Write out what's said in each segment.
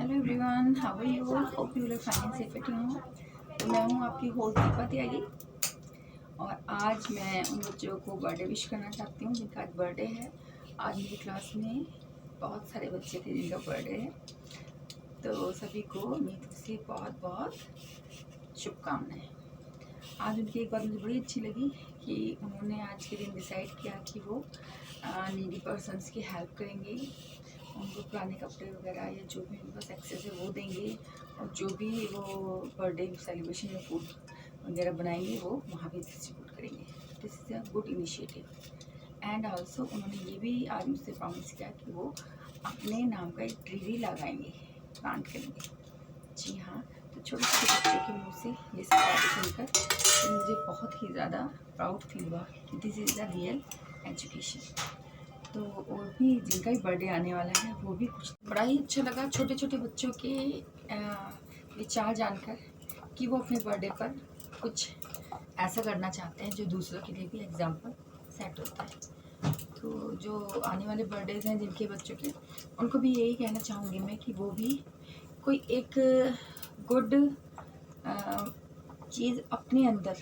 Hello everyone, how are you? Hope you are fine safe at home. तो मैं हूँ आपकी होस्ट दीपा त्यागी और आज मैं उन बच्चों को बर्थडे विश करना चाहती हूँ जिनका आज बर्थडे है। आज मेरी क्लास में बहुत सारे बच्चे थे जिनका बर्थडे है, तो सभी को मेरी तरफ से बहुत बहुत शुभकामनाएँ। आज उनकी एक बात मुझे बड़ी अच्छी लगी कि उन्होंने आज के दिन डिसाइड किया कि वो नीडी पर्सन्स की हेल्प करेंगे, उनको पुराने कपड़े वगैरह या जो भी उनके पास एक्सेस है वो देंगे, और जो भी वो बर्थडे सेलिब्रेशन में फूड वगैरह बनाएंगे वो वहाँ पे डिस्ट्रीब्यूट करेंगे। This is a good initiative. And also उन्होंने ये भी आज मुझसे प्रॉमिस किया कि वो अपने नाम का एक ट्री भी लगाएंगे, प्लांट करेंगे। जी हाँ, तो छोटे छोटे बच्चों के मुँह से ये सब बातें सुनकर तो मुझे बहुत ही ज़्यादा प्राउड फील हुआ कि this is the real education. तो और भी जिनका भी बर्थडे आने वाला है वो भी कुछ बड़ा ही अच्छा लगा छोटे छोटे बच्चों के विचार जानकर कि वो अपने बर्थडे पर कुछ ऐसा करना चाहते हैं जो दूसरों के लिए भी एग्जाम्पल सेट होता है। तो जो आने वाले बर्थडेज हैं जिनके बच्चों के, उनको भी यही कहना चाहूँगी मैं कि वो भी कोई एक गुड चीज़ अपने अंदर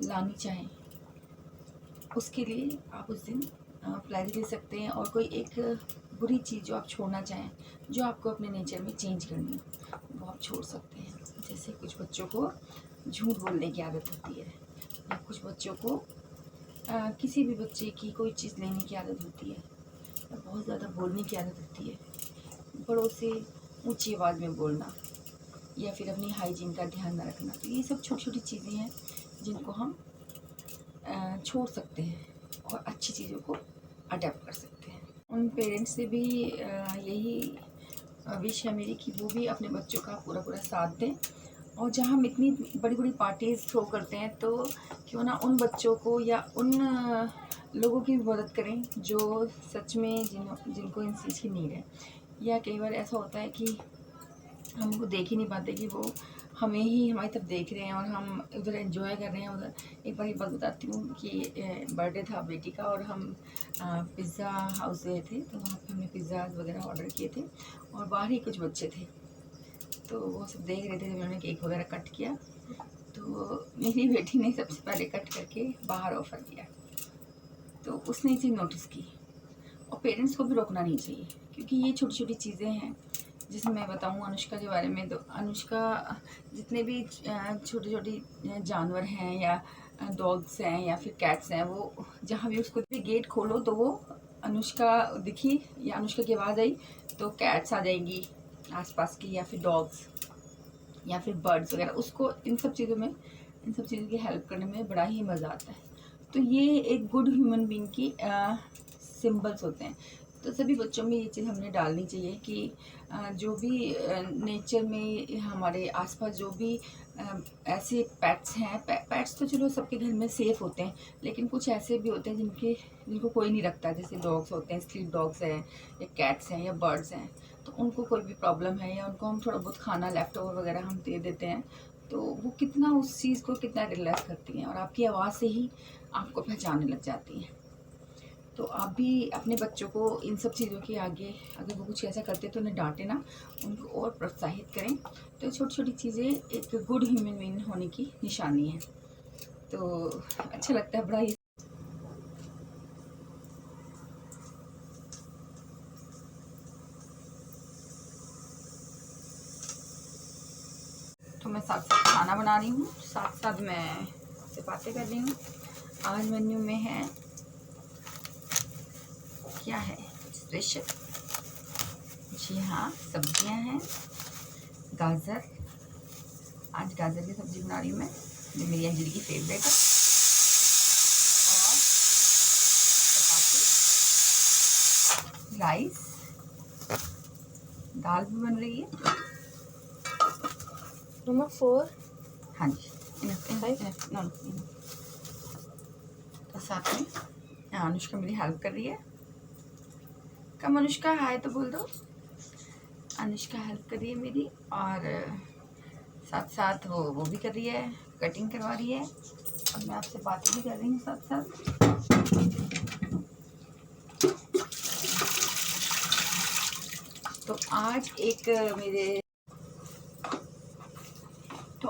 लानी चाहें, उसके लिए आप उस दिन प्लान दे सकते हैं। और कोई एक बुरी चीज़ जो आप छोड़ना चाहें, जो आपको अपने नेचर में चेंज करनी है, वो आप छोड़ सकते हैं। जैसे कुछ बच्चों को झूठ बोलने की आदत होती है, या कुछ बच्चों को किसी भी बच्चे की कोई चीज़ लेने की आदत होती है, या बहुत ज़्यादा बोलने की आदत होती है, बड़ों से ऊंची आवाज़ में बोलना, या फिर अपनी हाइजीन का ध्यान न रखना। तो ये सब छोटी छोटी चीज़ें हैं जिनको हम छोड़ सकते हैं और अच्छी चीज़ों को अडेप्ट कर सकते हैं। उन पेरेंट्स से भी यही विश है मेरी कि वो भी अपने बच्चों का पूरा पूरा साथ दें। और जहाँ हम इतनी बड़ी बड़ी पार्टीज़ थ्रो करते हैं, तो क्यों ना उन बच्चों को या उन लोगों की भी मदद करें जो सच में जिनको इन चीज़ की नीड है। या कई बार ऐसा होता है कि हम उनको देख ही नहीं पाते कि वो हमें ही हमारी तरफ देख रहे हैं और हम उधर एंजॉय कर रहे हैं। उधर एक बार बात बताती हूँ कि बर्थडे था बेटी का और हम पिज़्ज़ा हाउस गए थे, तो वहाँ पे हमने पिज़्ज़ा वगैरह ऑर्डर किए थे और बाहर ही कुछ बच्चे थे, तो वो सब देख रहे थे जब उन्होंने केक वगैरह कट किया। तो मेरी बेटी ने सबसे पहले कट करके बाहर ऑफ़र किया, तो उसने चीज़ नोटिस की। और पेरेंट्स को भी रोकना नहीं चाहिए, क्योंकि ये छोटी छोटी चीज़ें हैं। जैसे मैं बताऊँ अनुष्का के बारे में, तो अनुष्का जितने भी छोटे छोटे जानवर हैं या डॉग्स हैं या फिर कैट्स हैं, वो जहाँ भी उसको भी गेट खोलो तो वो अनुष्का दिखी या अनुष्का की आवाज़ आई तो कैट्स आ जाएंगी आसपास की, या फिर डॉग्स या फिर बर्ड्स वगैरह। उसको इन सब चीज़ों की हेल्प करने में बड़ा ही मज़ा आता है। तो ये एक गुड ह्यूमन बीइंग की सिंबल्स होते हैं। तो सभी बच्चों में ये चीज़ हमने डालनी चाहिए कि जो भी नेचर में हमारे आसपास जो भी ऐसे पेट्स हैं, पेट्स तो चलो सबके घर में सेफ़ होते हैं, लेकिन कुछ ऐसे भी होते हैं जिनको कोई नहीं रखता। जैसे डॉग्स होते हैं, स्ट्रीट डॉग्स हैं या कैट्स हैं या बर्ड्स हैं, तो उनको कोई भी प्रॉब्लम है या उनको हम थोड़ा बहुत खाना लेफ्ट ओवर वगैरह हम दे देते हैं, तो वो कितना उस चीज़ को कितना रियलाइज़ करती हैं और आपकी आवाज़ से ही आपको पहचानने लग जाती हैं। तो आप भी अपने बच्चों को इन सब चीज़ों के आगे अगर वो कुछ ऐसा करते तो उन्हें डांटे ना, उनको और प्रोत्साहित करें। तो छोटी छोटी चीज़ें एक गुड ह्यूमन बीइंग होने की निशानी है। तो अच्छा लगता है बड़ा ही। तो मैं साथ साथ खाना बना रही हूँ, साथ साथ मैं आपसे बातें कर रही हूँ। आज मेन्यू में है, क्या है स्पेशल? जी हाँ, सब्जियां हैं। गाजर, आज गाजर की सब्ज़ी बना रही हूँ मैं, जो मेरी अंजलि की फेवरेट है। और चपाती, राइस, दाल भी बन रही है। नंबर 4। हाँ जी, नो। तो साथ में अनुष्का मेरी हेल्प कर रही है। कम अनुष्का हाय तो बोल दो। अनुष्का हेल्प कर रही है मेरी, और साथ साथ वो भी कर रही है, कटिंग करवा रही है, और मैं आपसे बातें भी कर रही हूँ साथ साथ। तो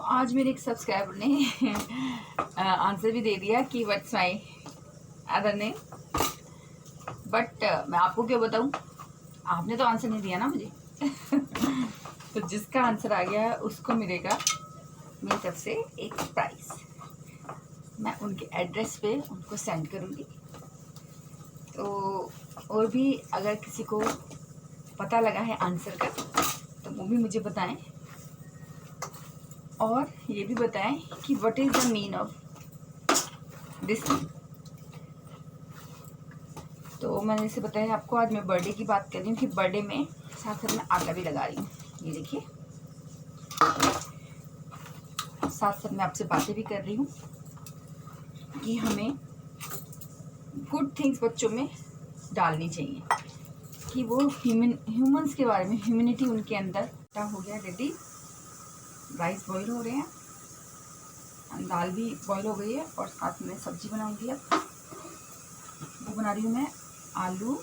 आज मेरे एक सब्सक्राइबर ने आंसर भी दे दिया कि what's my other name, but मैं आपको क्या बताऊं, आपने तो आंसर नहीं दिया ना मुझे। तो जिसका आंसर आ गया उसको मिलेगा मेरी तरफ से एक प्राइस। मैं उनके एड्रेस पे उनको सेंड करूँगी। तो और भी अगर किसी को पता लगा है आंसर का तो वो भी मुझे बताएं, और ये भी बताएं कि what is the mean of this. तो मैंने जैसे बताया आपको, आज मैं बर्थडे की बात कर रही हूँ कि बर्थडे में साथ साथ मैं आटा भी लगा रही हूँ। ये देखिए, साथ साथ मैं आपसे बातें भी कर रही हूँ कि हमें गुड थिंग्स बच्चों में डालनी चाहिए, कि वो ह्यूमंस के बारे में, ह्यूमैनिटी उनके अंदर। हो गया रेडी, राइस बॉईल हो रहे हैं, दाल भी बॉईल हो गई है, और साथ में सब्जी बनाऊंगी। अब वो बना रही हूँ मैं आलू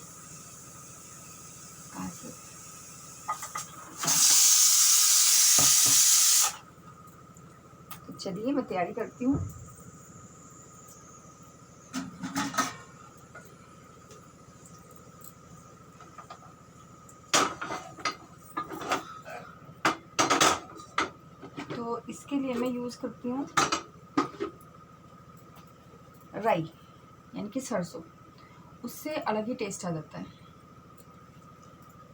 गाजर। तो चलिए मैं तैयारी करती हूँ। तो इसके लिए मैं यूज़ करती हूँ राई, यानी कि सरसों, उससे अलग ही टेस्ट आ जाता है।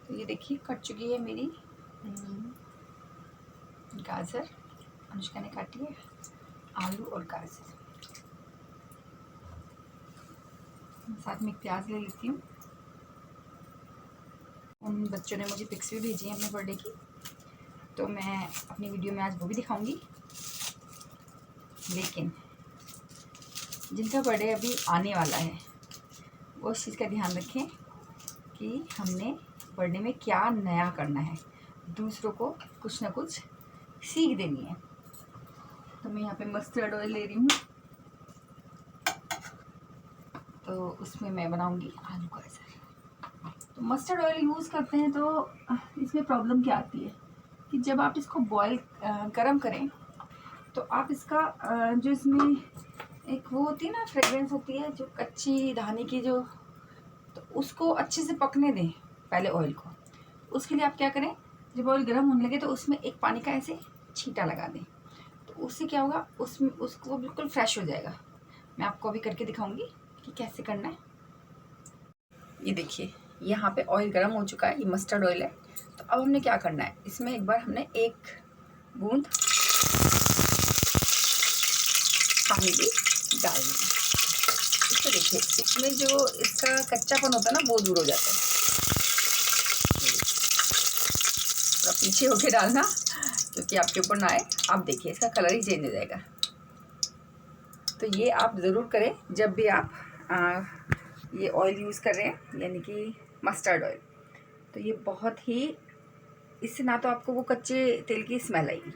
तो ये देखिए कट चुकी है मेरी गाजर, अनुष्का ने काटी है, आलू और गाजर। साथ में एक प्याज ले लेती हूँ। उन बच्चों ने मुझे पिक्स भी भेजी हैं अपने बर्थडे की, तो मैं अपनी वीडियो में आज वो भी दिखाऊंगी। लेकिन जिनका बर्थडे अभी आने वाला है वो इस चीज़ का ध्यान रखें कि हमने बर्थडे में क्या नया करना है, दूसरों को कुछ ना कुछ सीख देनी है। तो मैं यहाँ पे मस्टर्ड ऑयल ले रही हूँ, तो उसमें मैं बनाऊंगी आलू गाजर। तो मस्टर्ड ऑयल यूज़ करते हैं तो इसमें प्रॉब्लम क्या आती है कि जब आप इसको बॉयल गरम करें तो आप इसका जो इसमें एक वो होती है ना, फ्रेगरेंस होती है जो कच्ची धाने की, जो, तो उसको अच्छे से पकने दें पहले ऑयल को। उसके लिए आप क्या करें, जब ऑयल गर्म होने लगे तो उसमें एक पानी का ऐसे छींटा लगा दें, तो उससे क्या होगा, उसमें उसको बिल्कुल फ्रेश हो जाएगा। मैं आपको अभी करके दिखाऊंगी कि कैसे करना है। ये देखिए यहाँ पे ऑयल गर्म हो चुका है, ये मस्टर्ड ऑयल है। तो अब हमने क्या करना है, इसमें एक बार हमने एक बूंद पानी भी डाल देना। इसको देखिए, इसमें जो इसका कच्चापन होता है ना वो दूर हो जाता है। थोड़ा पीछे होके डालना क्योंकि आपके ऊपर ना आए। आप देखिए इसका कलर ही चेंज हो जाएगा। तो ये आप ज़रूर करें जब भी आप ये ऑयल यूज़ कर रहे हैं, यानी कि मस्टर्ड ऑयल। तो ये बहुत ही, इससे ना तो आपको वो कच्चे तेल की स्मेल आएगी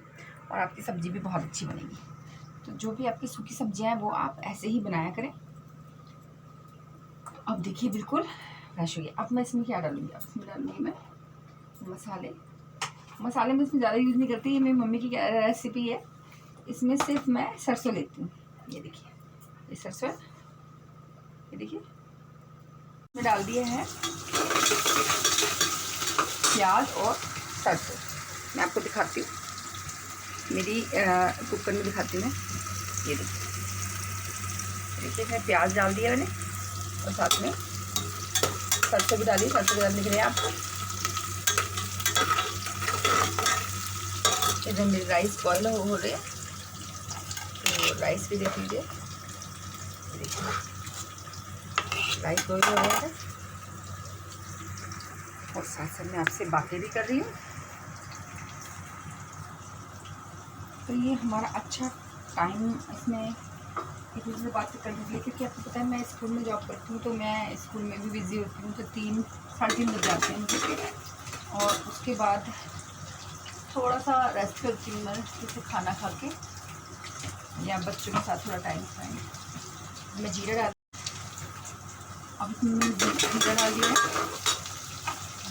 और आपकी सब्ज़ी भी बहुत अच्छी बनेगी। तो जो भी आपकी सूखी सब्जियां हैं वो आप ऐसे ही बनाया करें। तो अब देखिए बिल्कुल फ्रेश हो गया। अब मैं इसमें क्या डालूँगी, अब इसमें डालूँगी मैं मसाले में इसमें ज़्यादा यूज़ नहीं करती, ये मेरी मम्मी की रेसिपी है। इसमें सिर्फ मैं सरसों लेती हूँ। ये देखिए ये सरसों, ये देखिए मैं डाल दिया है प्याज और सरसों। मैं आपको दिखाती हूँ, मेरी कुकर में दिखाती हूँ मैं। ये देखिए मैं प्याज डाल दिया मैंने, और साथ में सरसों भी डाली। सरसों भी डालने के लिए आप इधर मेरे राइस बॉयल हो रहे हैं, तो राइस भी देख लीजिए। राइस बॉयल हो रहा है और साथ साथ मैं आपसे बातें भी कर रही हूँ। तो ये हमारा अच्छा टाइम इसमें एक दूसरे से बात करने के लिए, क्योंकि आपको पता है मैं स्कूल में जॉब करती हूँ, तो मैं स्कूल में भी बिज़ी होती हूँ। तो 3-3:30 बज जाते हैं मुझे, और उसके बाद थोड़ा सा रेस्ट करती हूँ मैं, जैसे खाना खा के या बच्चों के साथ थोड़ा टाइम स्पेंड। मैं जीरा डाल, अब इसमें जीरा डाल दिया है,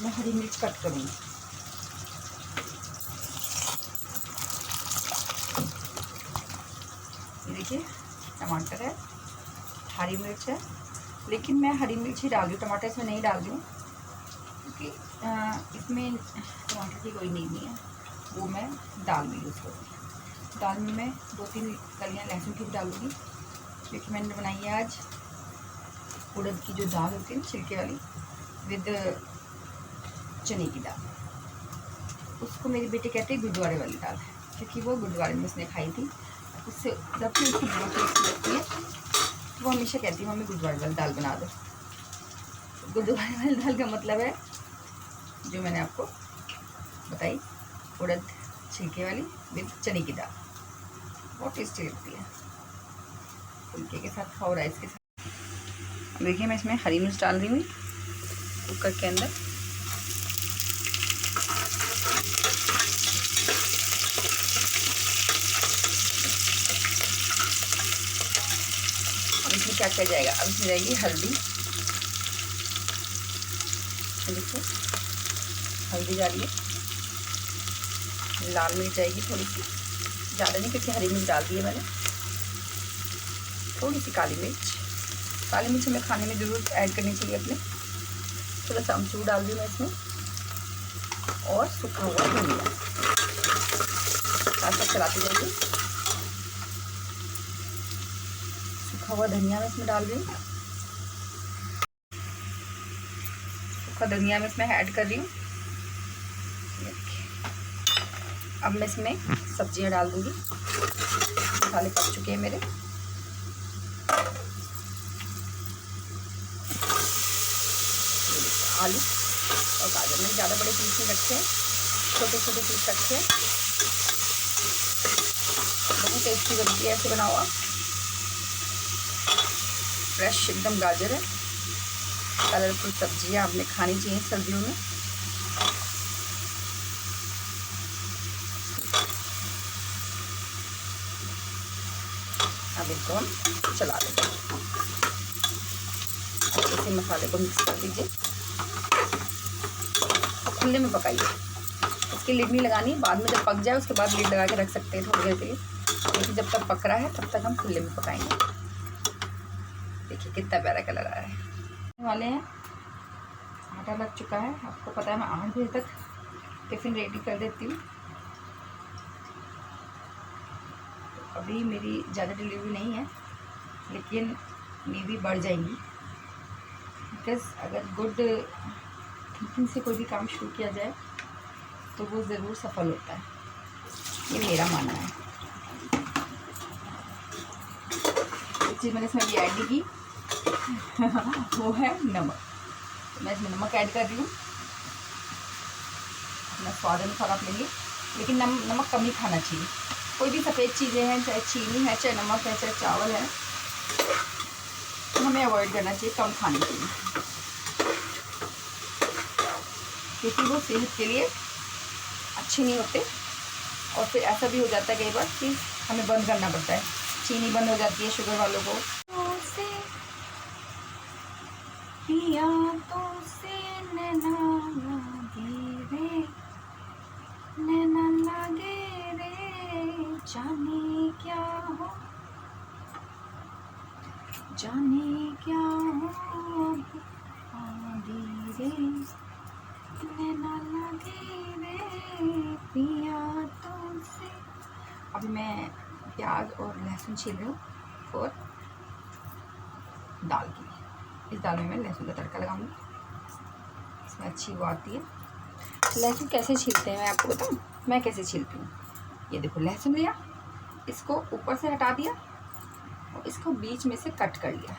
मैं हरी मिर्च कट करूँगी। ये देखिए टमाटर है, हरी मिर्च है, लेकिन मैं हरी मिर्च ही डाल रही हूँ, टमाटर इसमें नहीं डाल रही हूँ क्योंकि इसमें टमाटर की कोई नीड नहीं है। वो मैं दाल में यूज़ करूँगी। दाल में मैं 2-3 कलियाँ लहसुन की भी डालूँगी, क्योंकि मैंने बनाई है आज उड़द की जो दाल होती है ना छिलके वाली, विद चने की दाल। उसको मेरे बेटे कहते हैं गुरुद्वारे वाली दाल, क्योंकि वो गुरुद्वारे में उसने खाई थी। उससे जब भी उसको बहुत टेस्टी लगती है तो वो हमेशा कहती है मम्मी गुरुद्वारे वाली दाल बना दो। गुरुद्वारे वाली दाल का मतलब है जो मैंने आपको बताई, उड़द छिलके वाली विद चने की दाल। बहुत टेस्टी लगती है, फुलके के साथ खाओ, राइस के साथ। देखिए मैं इसमें हरी मिर्च डाल रही हूँ कुकर के अंदर। अब इसमें क्या किया जाएगा, अब इसमें जाएगी हल्दी। देखो हल्दी जा रही है, लाल मिर्च जाएगी थोड़ी सी, ज़्यादा नहीं क्योंकि हरी मिर्च डाल दी है मैंने। थोड़ी सी काली मिर्च, काली मिर्च हमें खाने में ज़रूर ऐड करनी चाहिए अपने। थोड़ा सा अमचूर डाल दी मैं इसमें, और सूखा हुआ धनिया साथ साथ चलाते जाइए। सूखा हुआ धनिया मैं इसमें डाल रही हूँ, सूखा धनिया मैं इसमें ऐड कर रही हूँ। अब मैं इसमें सब्जियाँ डाल दूँगी। मसाले पक चुके हैं मेरे। आलू और गाजर मैंने ज़्यादा बड़े पीस नहीं रखे हैं, छोटे छोटे पीस रखे हैं। बहुत टेस्टी बनती है ऐसे बना हुआ, फ्रेश एकदम गाजर है। कलरफुल सब्जियाँ आपने खानी चाहिए सर्दियों में। अब इसको हम चला देंगे, इसी मसाले को मिक्स कर दीजिए और खुले में पकाइए। इसकी लिड नहीं लगानी, बाद में जब पक जाए उसके बाद लिड लगा के रख सकते हैं थोड़ी देर के लिए, लेकिन जब तक पक रहा है तब तक हम खुले में पकाएंगे। देखिए कितना प्यारा कलर आ रहा है। वाले हैं, आटा लग चुका है। आपको पता है मैं 8 बजे तक टिफ़िन रेडी कर देती हूँ। अभी मेरी ज़्यादा डिलीवरी नहीं है, लेकिन मे भी बढ़ जाएंगी, बिकॉज़ अगर गुड थिंकिंग से कोई भी काम शुरू किया जाए तो वो ज़रूर सफल होता है, ये मेरा मानना है। एक चीज़ मैंने इसमें भी ऐड की वो है नमक। तो मैं इसमें नमक ऐड कर रही हूँ, अपना स्वाद अनुसार आप लेंगे, लेकिन नमक कम ही खाना चाहिए। कोई भी सफ़ेद चीज़ें हैं, चाहे चीनी है, चाहे नमक है, चाहे चावल है, तो हमें अवॉइड करना चाहिए, कम खाने चाहिए, क्योंकि वो सेहत के लिए अच्छे नहीं होते। और फिर ऐसा भी हो जाता है कई बार कि हमें बंद करना पड़ता है, चीनी बंद हो जाती है शुगर वालों को। पिया तो से नैना लागे रे, जाने क्या हो रे, नैना लागे रे पिया तुमसे। अभी मैं प्याज और लहसुन छील रही हूँ और दाल के लिए। इस दाल में मैं लहसुन का तड़का लगाऊंगी, इसमें अच्छी वो आती है। लहसुन कैसे छीलते हैं मैं आपको बताऊँ, मैं कैसे छीलती हूँ। ये देखो लहसुन लिया, इसको ऊपर से हटा दिया और इसको बीच में से कट कर लिया।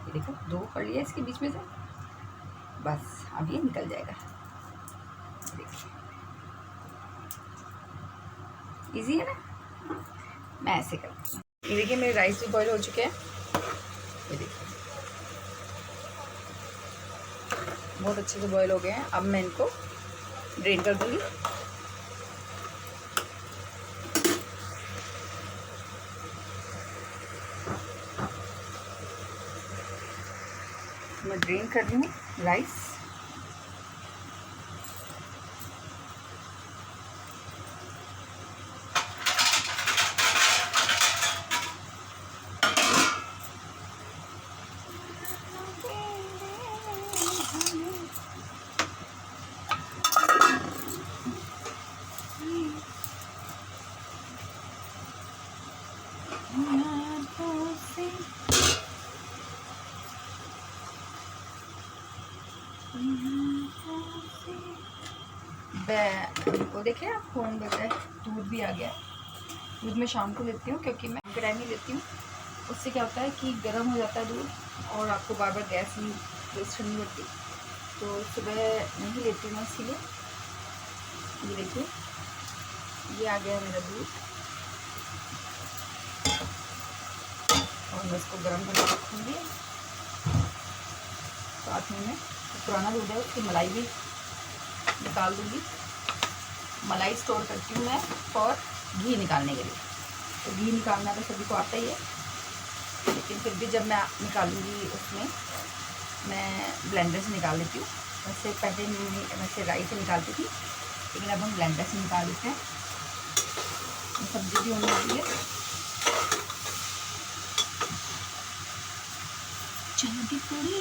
ये देखो 2 कर लिया इसके बीच में से, बस अब ये निकल जाएगा। देखिए इजी है ना, मैं ऐसे करती हूँ। ये देखिए मेरे राइस भी बॉईल हो चुके हैं, ये देखिए बहुत अच्छे से बॉईल हो गए हैं। अब मैं इनको ड्रेन कर दूँगी। मैं ड्रेन कर रही हूँ राइस। वो देखे आप फ़ोन बजा है, दूध भी आ गया है। दूध मैं शाम को लेती हूँ क्योंकि मैं टाइम ही लेती हूँ। उससे क्या होता है कि गर्म हो जाता है दूध और आपको बार बार गैस नहीं वेस्ट करनी पड़ती। तो सुबह नहीं लेती हूँ मैं, इसीलिए। ये देखिए, ये आ गया है मेरा दूध और मैं इसको गर्म करके रखूँगी। साथ में मैं पुराना दूध है उसकी मलाई भी निकाल दूँगी। मलाई स्टोर करती हूँ मैं और घी निकालने के लिए। तो घी निकालना तो सभी को आता ही है, लेकिन फिर भी जब मैं निकालूंगी उसमें मैं ब्लेंडर से निकाल लेती हूँ। वैसे पहले वैसे राई से निकालती थी, लेकिन अब हम ब्लेंडर से निकाल देते हैं। सब्जी भी होने वाली है। चना की पूरी,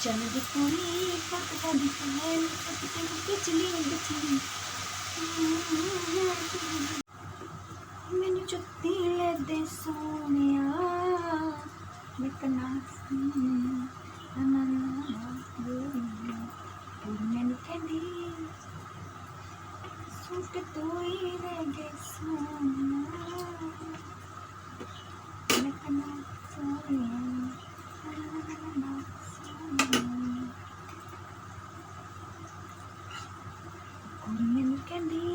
चना की पूरी मैंने जुत्ती ले दे सोनिया मैं कना मैंने कहदी सूट तो ही रह गए सोनिया मैं कना सोनिया मैंने कहदी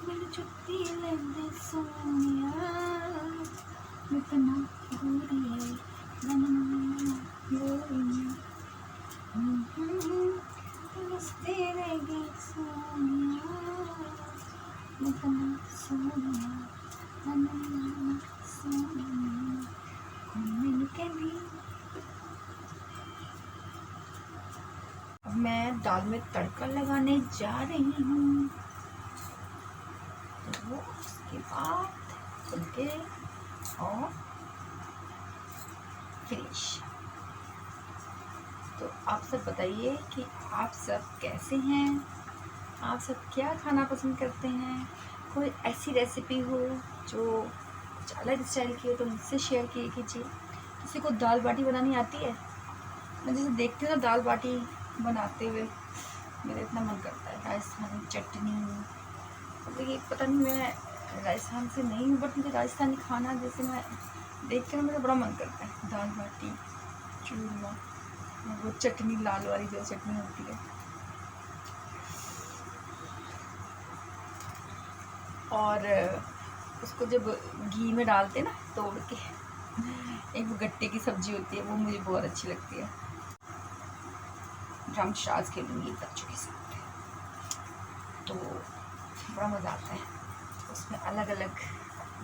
मैंने जुत्ती ले दे सोनिया मैं कना गोरी नमस्ते रह गए सोनिया मैं कना सोनिया मैंने कहदी। अब मैं दाल में तड़का लगाने जा रही हूँ, तो उसके बाद फुलके और फिनिश। तो आप सब बताइए कि आप सब कैसे हैं, आप सब क्या खाना पसंद करते हैं। कोई ऐसी रेसिपी हो जो कुछ अलग स्टाइल की हो तो मुझसे शेयर कीजिए। किसी को दाल बाटी बनानी आती है? मैं जैसे देखती हूँ ना दाल बाटी बनाते हुए, मेरा इतना मन करता है राजस्थानी चटनी। देखिए पता नहीं, मैं राजस्थान से नहीं हूँ, बट मुझे राजस्थानी खाना जैसे मैं देखते हैं मेरा बड़ा मन करता है। दाल बाटी, चूरमा, वो चटनी लाल वाली जो चटनी होती है, और उसको जब घी में डालते ना तोड़ के, एक वो गट्टे की सब्जी होती है, वो मुझे बहुत अच्छी लगती है। ड्रम शाज खेलूँगी बच्चों के साथ, तो बड़ा मज़ा आता है। उसमें अलग अलग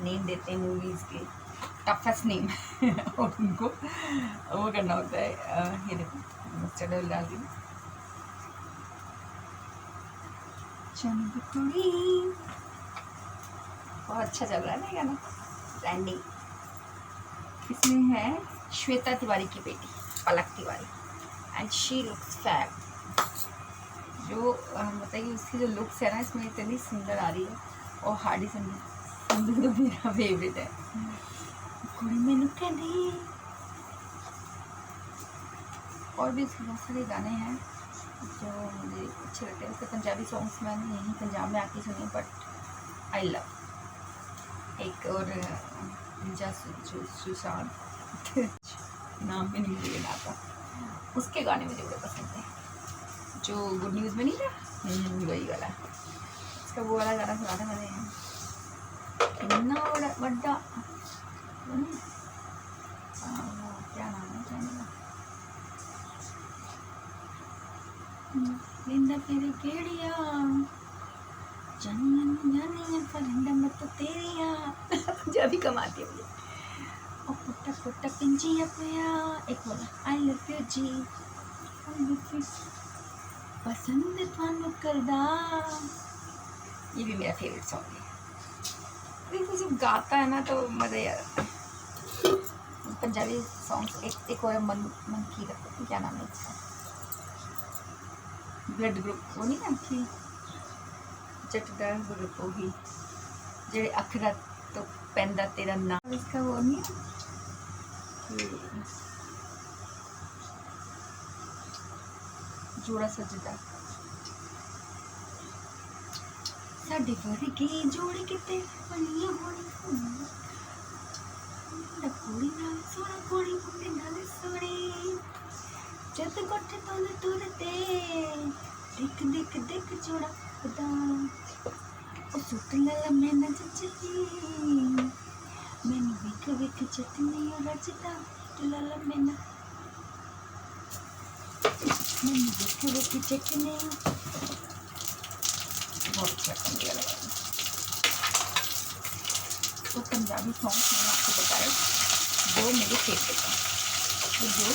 नेम देते हैं मूवीज़ के, टफेस्ट नेम और उनको वो करना होता है। ये देखो मस्टर्ड ऑयल डाल दी, बहुत अच्छा चल रहा है ना गाना, ट्रेंडिंग। इसमें है श्वेता तिवारी की बेटी Palak Tiwari, and she looks fab. जो बताइए उसकी जो लुक्स है ना इसमें इतनी सुंदर आ रही है। और हार्डी संधू तो मेरा फेवरेट है। कुड़ी मैनू कहदी, और भी उसके बहुत सारे गाने हैं जो मुझे अच्छे लगते हैं। उसके पंजाबी सॉन्ग्स मैंने यहीं पंजाब में आके सुने, बट आई लव। एक और निजा सुशांत नाम भी नहीं मुझे याद आता, उसके गाने मुझे बड़े पसंद हैं। जो गुड न्यूज़ में नहीं था, वही वाला, उसका वो वाला गाना सुना था मैंने, इतना बड़ा क्या नाम है लिंदा तेरी केड़िया जानी फरिंदा मत तेरिया पंजाबी कमाती है मुझे। और पुट्टा पुट्टा पिंजिया पिया, एक बोला आई लव यू जी, पसंद थानू करदा, ये भी मेरा फेवरेट सॉन्ग है। देखो जब गाता है ना तो मज़ा ही आ जाता है। पंजाबी सॉन्ग्स एक और मन की रखते हैं, क्या नाम है इसका, ब्लड ग्रुप वो नहीं ना कि जट दा ग्रुप होगी जेड़े अखरा तो पैंदा तेरा नाम, इसका वो नहीं जोड़ा सजदा साडे वर्गी जोड़ किते बनी होनी कुड़ी नाल सोना कुड़ी मुंडे नाल सोनी जद कोठे तोल तुरते दिख दिख दिख जोड़ा खुदा ओ सुट लला मैं न जचली मैंने विक विक चटनी रचता लला मैंने विक विक चटनी बहुत अच्छा लगा। तो पंजाबी सॉन्ग मैंने आपको बताए जो मेरे फेवरेट हैं और जो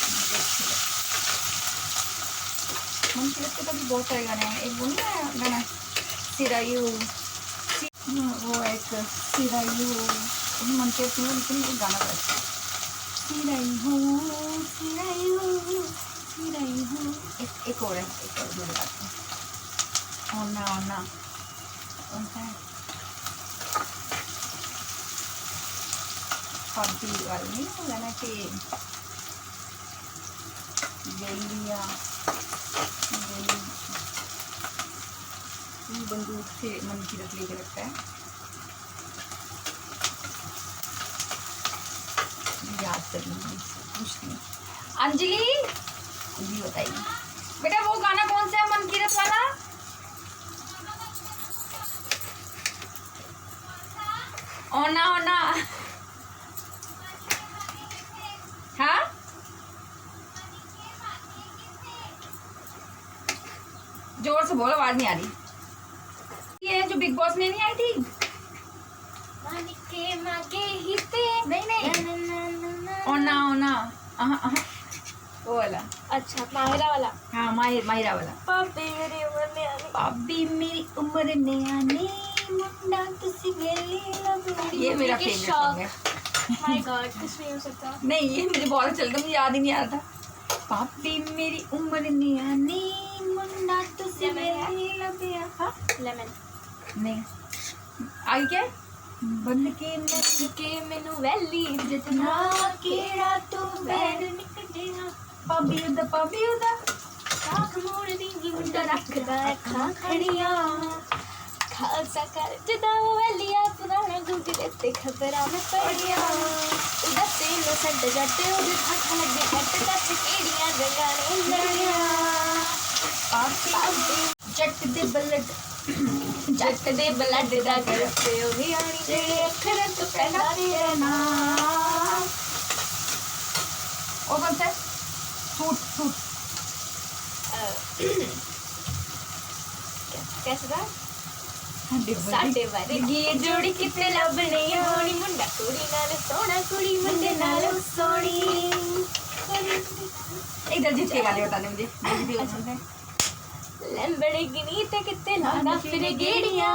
मुझे अच्छे लगते। मन के लगते तो भी बहुत सारे गाने हैं। एक वो नहीं है गाना सिरायू, वो एक सिरायू मन के सुनो, लेकिन वो गाना बड़ा अच्छा है। सिरायू सिरायू सिरायू। एक और है, एक और जो लगाते हैं ओना ओना उनका है पापी वाली नहीं गाना कि वेलिया बंदूक से मन की रख लेके रखता है। याद करूँगी पूछती हूँ। अंजलि जी बताइए बेटा वो गाना कौन सा है मन की रख वाला? ओना ओना। हाँ जोर से बोलो, आवाज नहीं आ रही। ये जो बिग बॉस में नहीं आई थी नहीं ओना ओना वो वाला। अच्छा माहिरा वाला। हाँ माहिरा वाला। पापी मेरी उम्र में आने मुंडा तुसी वेली लबड़ी। ये मेरा फेवरेट सॉन्ग है। माय गॉड कुछ नहीं हो सकता। नहीं ये मुझे बहुत अच्छा लगता, मुझे याद ही नहीं आ रहा था। पापी मेरी उम्र में आने मुंडा तुसी वेली लबड़ी। हाँ लेमन नहीं आगे क्या बन के मैनू वैली जितना केड़ा तू बैर निकलेगा पापी उदा साख मोड़ दी मुंडा रखदा खा खड़िया खालसा कर जदा वैलिया पुराना गुजरे ते खबरां में पड़िया उदा तेल सड जट उद हथ लगे हट दस केड़ियां जगाने लड़िया पापी जट दे ब्लड दा करते ओ हियाणी जेड़े अखर तो पहला तेरा नाम। और कौन सा है? सूट कैसे था? साडे वर्गी जोड़ी किते लभनी होनी मुंडा कुड़ी नाल सोना कुड़ी मुंडे नाल सोनी। एक दर्जित के गाने बताने मुझे लंबड़गिनी ते किते लाना फिर गेड़िया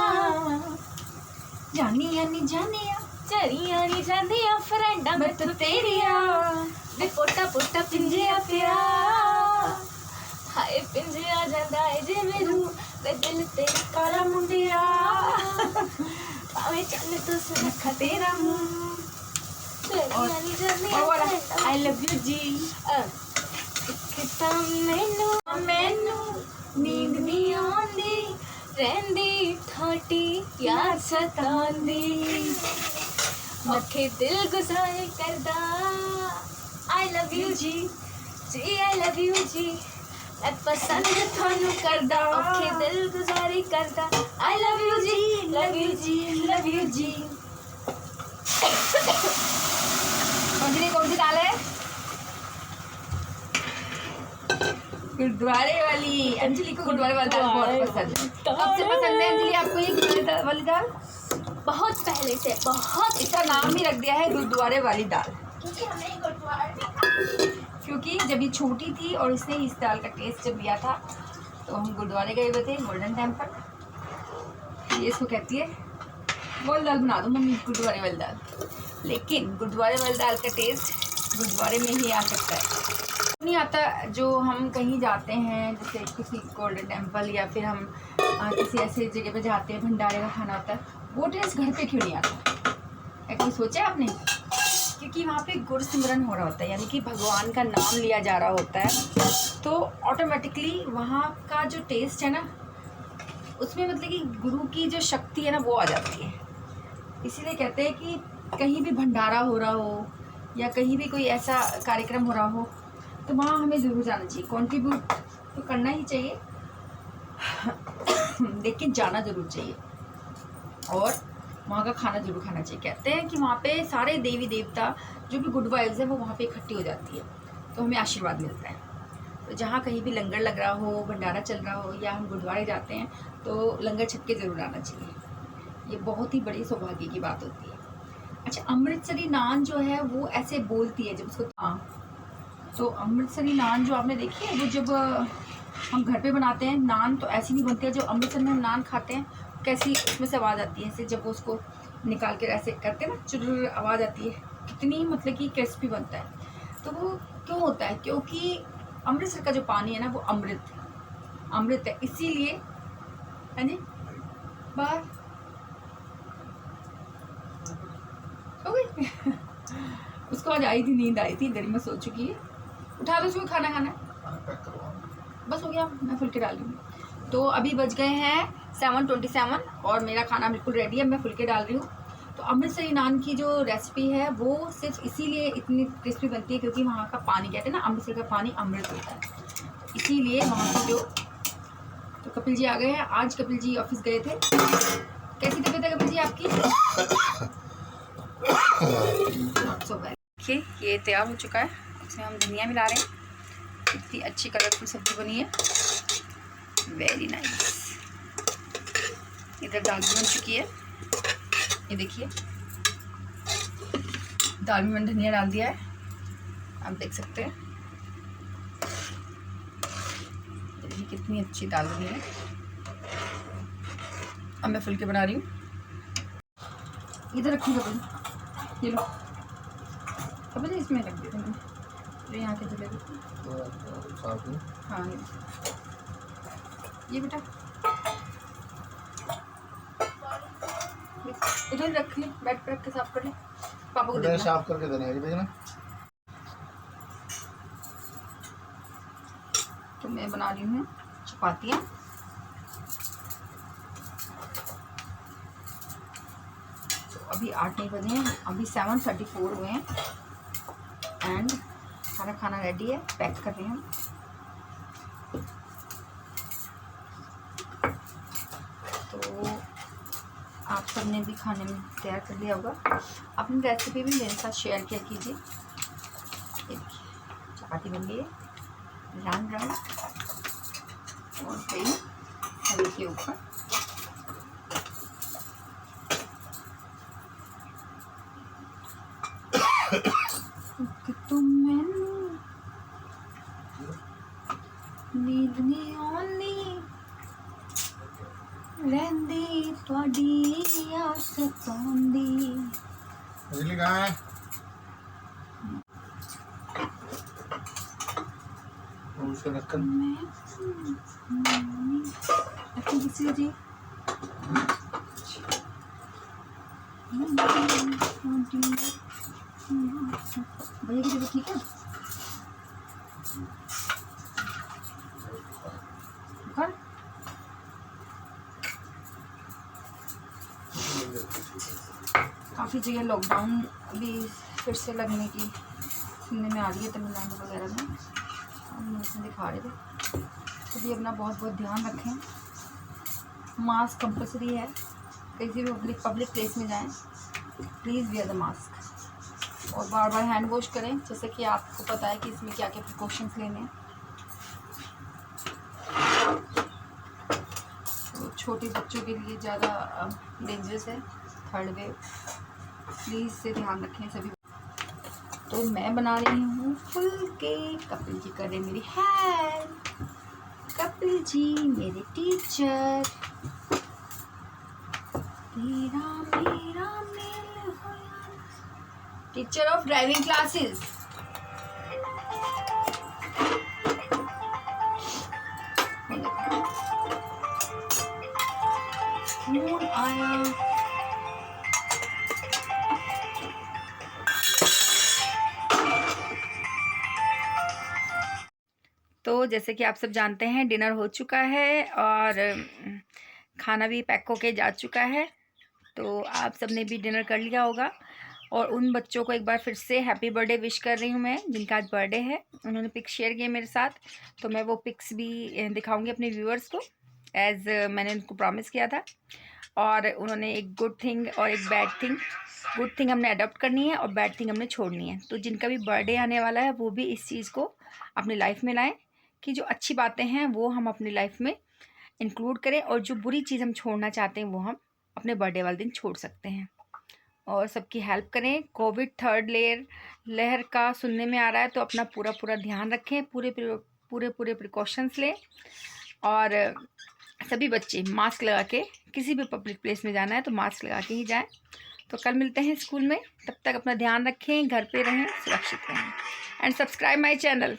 जानिया नी जानिया चरिया नी जांदिया फ्रेंडा मैं तो तेरिया वे पोटा पोटा पिंजिया पिया हाय पिंजिया जांदा है जे मेरू वे दिल तेरा काला मुंडिया पावे चल तो सुनखा तेरा मुंह चरिया नी जांदिया आई लव यू जी। किता मैनू नींद नहीं आंदी रहंदी थाटी याद सतांदी मखे दिल गुजारे करदा I love you ji I love you ji मैं पसंद थानू करदा मखे दिल गुजारे करदा I love you ji love you ji love you ji. Anjali कौन सी दाल है? गुरुद्वारे वाली। अंजलि को गुरुद्वारे वाली दाल बहुत पसंद है। कब से पसंद है अंजलि आपको ये गुरुद्वारे वाली दाल? बहुत पहले से, बहुत। इसका नाम ही रख दिया है गुरुद्वारे वाली दाल क्योंकि हमने गुरुद्वारे में क्योंकि जब ये छोटी थी और इसने इस दाल का टेस्ट जब लिया था तो हम गुरुद्वारे गए हुए थे गोल्डन टेम्पल। ये इसको कहती है वो दाल बना दो मम्मी गुरुद्वारे वाली दाल। लेकिन गुरुद्वारे वाली दाल का टेस्ट गुरुद्वारे में ही आ सकता है, नहीं आता। जो हम कहीं जाते हैं जैसे किसी गोल्डन टेम्पल या फिर हम किसी ऐसे जगह पे जाते हैं भंडारे का खाना होता है, वो टेस्ट घर पे क्यों नहीं आता है? कभी सोचा आपने क्योंकि वहाँ पे गुर सिमरन हो रहा होता है, यानी कि भगवान का नाम लिया जा रहा होता है, तो ऑटोमेटिकली वहाँ का जो टेस्ट है ना, उसमें मतलब कि गुरु की जो शक्ति है ना वो आ जाती है। इसीलिए कहते हैं कि कहीं भी भंडारा हो रहा हो या कहीं भी कोई ऐसा कार्यक्रम हो रहा हो तो वहाँ हमें ज़रूर जाना चाहिए। कंट्रीब्यूट तो करना ही चाहिए लेकिन जाना ज़रूर चाहिए और वहाँ का खाना ज़रूर खाना चाहिए। कहते हैं कि वहाँ पे सारे देवी देवता जो भी गुड वाइब्स है वो वहाँ पे इकट्ठी हो जाती है, तो हमें आशीर्वाद मिलता है। तो जहाँ कहीं भी लंगर लग रहा हो, भंडारा चल रहा हो या हम गुरुद्वारे जाते हैं तो लंगर छक के ज़रूर आना चाहिए। ये बहुत ही बड़ी सौभाग्य की बात होती है। अच्छा, अमृतसरी नान जो है वो ऐसे बोलती है जब उसको, हाँ, तो अमृतसरी नान जो आपने देखी है वो जब हम घर पे बनाते हैं नान तो ऐसी नहीं बनती है। जो अमृतसर में हम नान खाते हैं कैसी उसमें से आवाज़ आती है, ऐसे जब वो उसको निकाल के ऐसे करते हैं ना, चुर आवाज़ आती है, कितनी मतलब कि क्रिस्पी बनता है। तो वो क्यों होता है? क्योंकि अमृतसर का जो पानी है ना वो अमृत है, इसीलिए। हाँ जी, बाहर हो गई उसको आज आई थी, नींद आई थी, गर्मी में सो चुकी है। उठा दो उसको, खाना खाना है, बस हो गया, मैं फुलके डाल रही हूँ। तो अभी बज गए हैं 7:27 और मेरा खाना बिल्कुल रेडी है, मैं फुलके डाल रही हूँ। तो अमृतसरी नान की जो रेसिपी है वो सिर्फ इसीलिए इतनी क्रिस्पी बनती है क्योंकि वहाँ का पानी, कहते हैं ना अमृतसर का पानी अमृत होता है, इसीलिए वहाँ की जो। तो कपिल जी आ गए हैं, आज कपिल जी ऑफिस गए थे। कैसी तबीयत है कपिल जी आपकी? देखिए ये तैयार हो चुका है, इसमें हम धनिया मिला रहे हैं। इतनी अच्छी कलरफुल सब्जी बनी है, वेरी नाइस। इधर दाल भी बन चुकी है, ये देखिए दाल में मैंने धनिया डाल दिया है, आप देख सकते हैं। देखिए कितनी अच्छी दाल बनी है। अब मैं फुलके बना रही हूँ। इधर रखूँगा कभी, ये लो कभी इसमें रख देते हैं जो यहाँ के जलेबी। हाँ ये बेटा इधर रख ले, बेड पर रख के साफ कर ले, पापा को देना, साफ करके देना है भेजना। तो मैं बना रही हूँ चपातियाँ। तो अभी 8 नहीं बजे हैं, अभी 7:34 हुए हैं एंड सारा खाना रेडी है, पैक कर रही हूँ। तो आप सबने भी खाने में तैयार कर लिया होगा, अपनी रेसिपी भी मेरे साथ शेयर किया कीजिए। ये देखिए चपाती बन गई है राउंड और गई हल्दी के ऊपर। तुम मैनू नींद नहीं आउंदी रहंदी तुहाडी याद सताउंदी। बिजली कहाँ है? उसका ढक्कन किसी जी भैया की तबीयत ठीक है? बुखार? काफ़ी जगह लॉकडाउन अभी फिर से लगने की सुनने में आ रही है तमिलनाडु वगैरह में, हम न्यूज़ में दिखा रहे थे। तो भी अपना बहुत बहुत ध्यान रखें, मास्क कंपलसरी है, किसी भी पब्लिक प्लेस में जाएं प्लीज़ वियर द मास्क और बार बार हैंड वॉश करें, जैसे कि आपको पता है कि इसमें क्या क्या प्रिकॉशंस लेने हैं। तो छोटे बच्चों के लिए ज़्यादा डेंजरस है थर्ड वेव, प्लीज़ से ध्यान रखें सभी। तो मैं बना रही हूँ फुलके, कपिल जी कर रहे मेरी हेल्प। कपिल जी मेरे टीचर, तेरा मेरा मेल होया, teacher of driving classes. Phone आया, तो जैसे कि आप सब जानते हैं डिनर हो चुका है और खाना भी पैक होके जा चुका है। तो आप सब ने भी डिनर कर लिया होगा। और उन बच्चों को एक बार फिर से हैप्पी बर्थडे विश कर रही हूँ मैं, जिनका आज बर्थडे है। उन्होंने पिक्स शेयर किए मेरे साथ, तो मैं वो पिक्स भी दिखाऊंगी अपने व्यूअर्स को, एज़ मैंने उनको प्रॉमिस किया था। और उन्होंने एक गुड थिंग और एक बैड थिंग, गुड थिंग हमने अडॉप्ट करनी है और बैड थिंग हमने छोड़नी है। तो जिनका भी बर्थडे आने वाला है वो भी इस चीज़ को अपनी लाइफ में लाएं कि जो अच्छी बातें हैं वो हम अपनी लाइफ में इंक्लूड करें, और जो बुरी चीज़ हम छोड़ना चाहते हैं वो हम अपने बर्थडे वाले दिन छोड़ सकते हैं। और सबकी हेल्प करें। कोविड थर्ड लहर का सुनने में आ रहा है, तो अपना पूरा ध्यान रखें, पूरे प्रिकॉशंस लें। और सभी बच्चे मास्क लगा के, किसी भी पब्लिक प्लेस में जाना है तो मास्क लगा के ही जाएं। तो कल मिलते हैं स्कूल में, तब तक अपना ध्यान रखें, घर पे रहें, सुरक्षित रहें। And subscribe my channel.